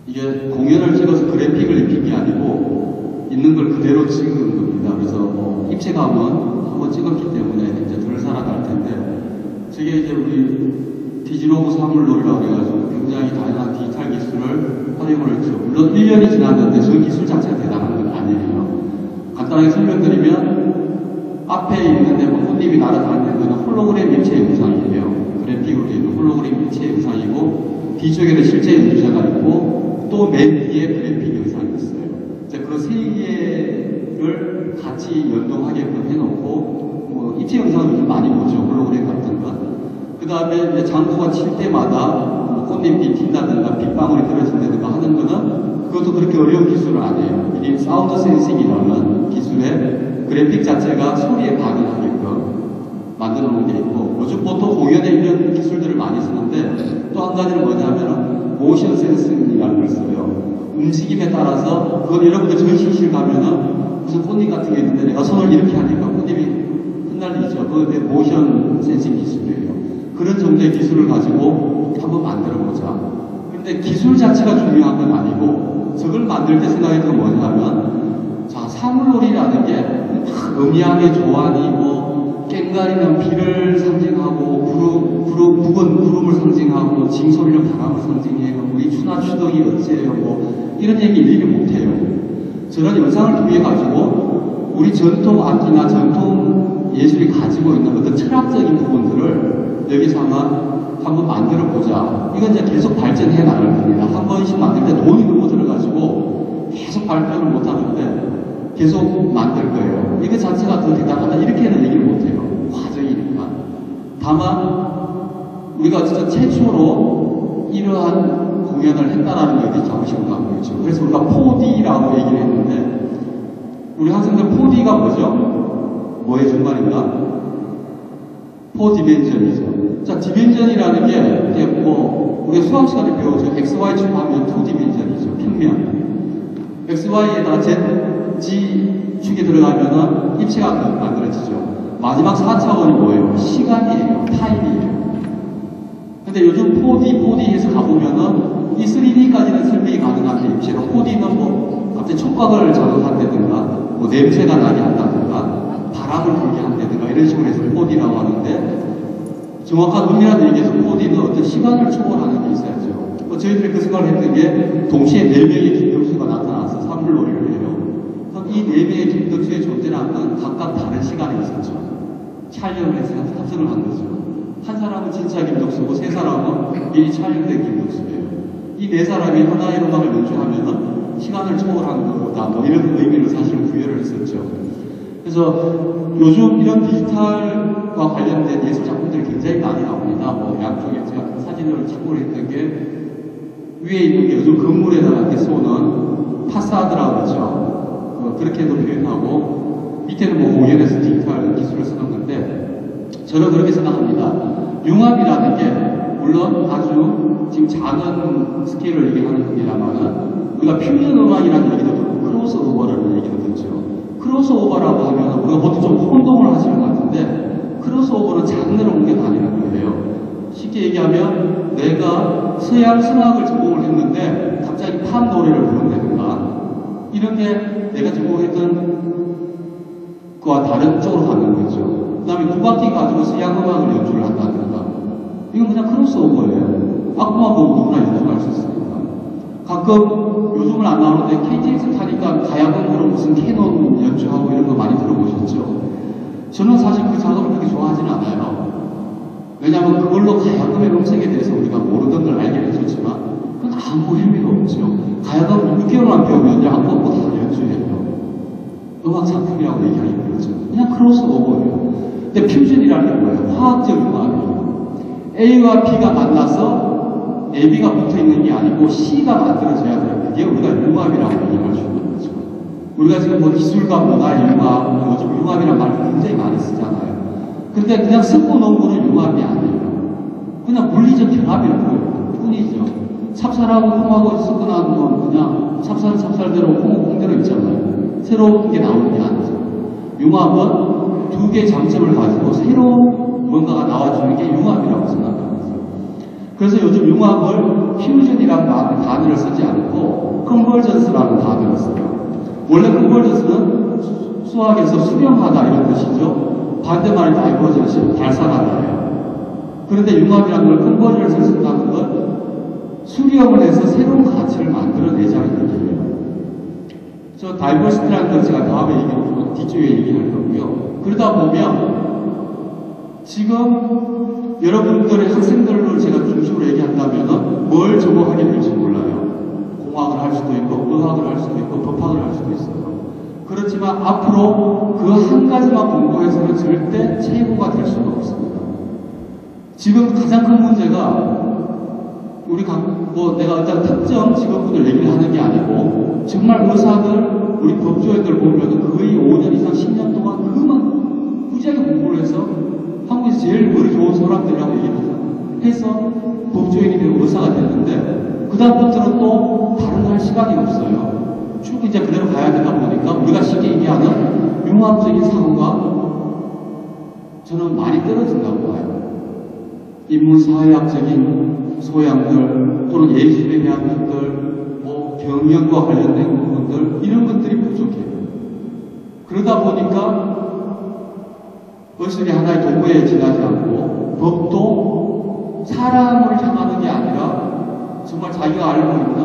이게 공연을 찍어서 그래픽을 입힌 게 아니고 있는 걸 그대로 찍은 겁니다. 그래서 뭐 입체감은 한번 찍었기 때문에 이제 덜 살아갈 텐데, 저게 이제 우리 디지로브 사물놀이라고 해가지고 굉장히 다양한 디지털 기술을 활용을 했죠. 물론 1년이 지났는데 저 기술 자체가 대단한 건 아니에요. 간단하게 설명드리면 앞에 있는데 뭐 꽃잎이 날아다니는 거는 홀로그램 입체 영상이에요. 그래픽으로 되어 있는 홀로그램 입체 영상이고, 뒤쪽에는 실제 연주자가 있고, 또 맨 뒤에 그래픽 영상이 있어요. 그 세 개를 같이 연동하게끔 해놓고, 뭐 입체 영상을 좀 많이 보죠. 홀로그램 같은 거. 그 다음에 장구가 칠 때마다 뭐 꽃잎이 튄다든가 빗방울이 떨어진다든가 하는 거는 그것도 그렇게 어려운 기술은 아니에요. 이 사운드 센싱이라는 기술에 그래픽 자체가 소리에 반응하게끔 만들어 놓은 게 있고, 요즘 보통 공연에 이런 기술들을 많이 쓰는데, 또 한 가지는 뭐냐면은 모션 센싱이라는 걸 써요. 움직임에 따라서, 그건 여러분들 전시실 가면은 무슨 꽃잎 같은 게 있는데 내가 손을 이렇게 하니까 꽃잎이 흩날리죠. 그게 모션 센싱 기술이에요. 그런 정도의 기술을 가지고 한번 만들어 보자. 근데 기술 자체가 중요한 건 아니고, 저걸 만들 때 생각했던 건 뭐냐면, 자, 사물놀이라는 게 음양의 조안이 뭐 깽가리는 비를 상징하고, 북은 구름을 상징하고, 징소리는 바람을 상징해요. 우리 추나 추덕이 어째요. 뭐 이런 얘기 일일이 못해요. 저런 영상을 통해 가지고 우리 전통 악기나 전통 예술이 가지고 있는 어떤 철학적인 부분들을 여기서 한번 만들어 보자. 이건 이제 계속 발전해 나갈 겁니다. 한 번씩 만들 때 돈이 너무 들어가지고 계속 발표를 못 하는데 계속 만들 거예요. 이거 자체가 더 대단하다. 이렇게는 얘기를 못 해요. 과정이니까. 다만 우리가 진짜 최초로 이러한 공연을 했다라는 게 자부심을 갖고 있죠. 그래서 우리가 4D라고 얘기를 했는데, 우리 학생들 4D가 뭐죠? 뭐의 중간인가? 4디멘전이죠. 자, 디멘전이라는 게 뭐 우리가 수학 시간에 배우죠. XY축 하면 2디멘전이죠. 평면. XY에다가 Z축이 들어가면은 입체가 만들어지죠. 마지막 4차원이 뭐예요? 시간이에요. 타임이에요. 근데 요즘 4D 해서 가보면은 이 3D까지는 설명이 가능한데, 입체가 4D는 뭐 갑자기 촉각을 자극한다든가, 뭐 냄새가 나게 한다든가, 바람을 불게 한다든가, 이런 식으로 해서 4D라고 하는데, 정확한 논리라는 얘기에서 4D는 어떤 시간을 초월하는 게 있어야죠. 저희들이 그 생각을 했던 게, 동시에 4명의 김덕수가 나타나서 사물놀이를 해요. 그럼 이 4명의 김덕수의 존재라는 각각 다른 시간이 있었죠. 촬영을 해서 합성을 한 거죠. 한 사람은 진짜 김덕수고, 세 사람은 미리 촬영된 김덕수예요. 이 네 사람이 하나의 음악을 연주하면은 시간을 초월한 거다. 뭐 이런 의미로 사실 부여를 했었죠. 그래서 요즘 이런 디지털과 관련된 예술 작품들이 굉장히 많이 나옵니다. 뭐 양쪽에 제가 사진을 참고를 했던 게, 위에 있는 게 요즘 건물에다가 이렇게 쏘는 파사드라고 그러죠. 그렇게도 표현하고, 밑에는 뭐 공연에서 디지털 기술을 쓰는 건데, 저는 그렇게 생각합니다. 융합이라는 게 물론 아주 지금 작은 스케일을 얘기하는 겁니다만은, 우리가 퓨전 음악이라는 얘기도 듣고 크로스오버라는 얘기도 듣죠. 크로스오버라고 하면 우리가 보통 좀 혼동을 하시는 것 같은데, 크로스오버는 장르를 옮겨 다니는 거예요. 쉽게 얘기하면 내가 서양 성악을 전공을 했는데 갑자기 팝 노래를 부른다든가, 이런 게 내가 전공했던 그와 다른 쪽으로 가는 거죠. 그 다음에 국악기 가지고 서양 음악을 연주를 한다든가, 이건 그냥 크로스오버예요. 악보만 보고 누구나 연주할 수 있으니까. 가끔 요즘은 안 나오는데 KTX 타니까 가야금으로 무슨 캐논 연주하고 이런 거 많이 들어보셨죠? 저는 사실 그 작업을 그렇게 좋아하지는 않아요. 왜냐하면 그걸로 가야금의 음색에 대해서 우리가 모르던 걸 알게 해줬지만 그건 아무 의미가 없죠. 가야금 6개월만 배우면 이제 악보고 다 연주해요. 음악 작품이라고 얘기하기 그렇죠. 그냥 크로스오버예요. 근데 퓨전이라는 게 뭐예요? 화학적 융합이에요. A와 B가 만나서 AB가 붙어있는 게 아니고 C가 만들어져야 돼요. 그게 우리가 융합이라고 얘기할 수 있는 거죠. 우리가 지금 뭐 기술과 문화의 융합, 요즘 융합이라는 말을 굉장히 많이 쓰잖아요. 근데 그냥 섞어 놓은 거는 융합이 아니에요. 그냥 물리적 결합일 뿐이죠. 찹쌀하고 콩하고 섞어 놓은 건 그냥 찹쌀대로 콩대로 있잖아요. 새로운 게 나오는 게 아니죠. 융합은 두 개의 장점을 가지고 새로운 뭔가가 나와주는 게 융합이라고 생각합니다. 그래서 요즘 융합을 퓨전이라는 단어를 쓰지 않고 컨버전스라는 단어를 써요. 원래 컨버전스는 수학에서 수렴하다 이런 뜻이죠. 반대말이 다이버전시, 발산하다예요. 그런데 융합이라는 걸 컨버전스를 쓴다는 건 수렴을 해서 새로운 가치를 만들어내자는 얘기예요. 저 다이버시티라는 걸 제가 다음에 뒤쪽에 얘기할 거고요. 그러다 보면 지금 여러분들의 학생들을 제가 중심으로 얘기한다면 뭘 전공하게 될지 몰라요. 공학을 할 수도 있고 의학을 할 수도 있고 법학을 할 수도 있어요. 그렇지만 앞으로 그 한 가지만 공부해서는 절대 최고가 될 수가 없습니다. 지금 가장 큰 문제가 우리 내가 어떤 특정 직업군을 얘기를 하는 게 아니고 정말 의사들, 우리 법조인들 보면 거의 5년 이상 10년 동안 그만 무지하게 공부를 해서 한국에서 제일 머리 좋은 사람들이라고 얘기를 해서 법조인이 되고 의사가 됐는데 그 다음부터는 또 다른 거 할 시간이 없어요. 쭉 이제 그대로 가야 되다 보니까 우리가 쉽게 얘기하는 융합적인 사고가 저는 많이 떨어진다고 봐요. 인문사회학적인 소양들 또는 예술에 대한 것들, 경영과 관련된 부분들 이런 것들이 부족해요. 그러다 보니까 의술이 하나의 도구에 지나지 않고 법도 사람을 향하는 게 아니라 정말 자기가 알고 있는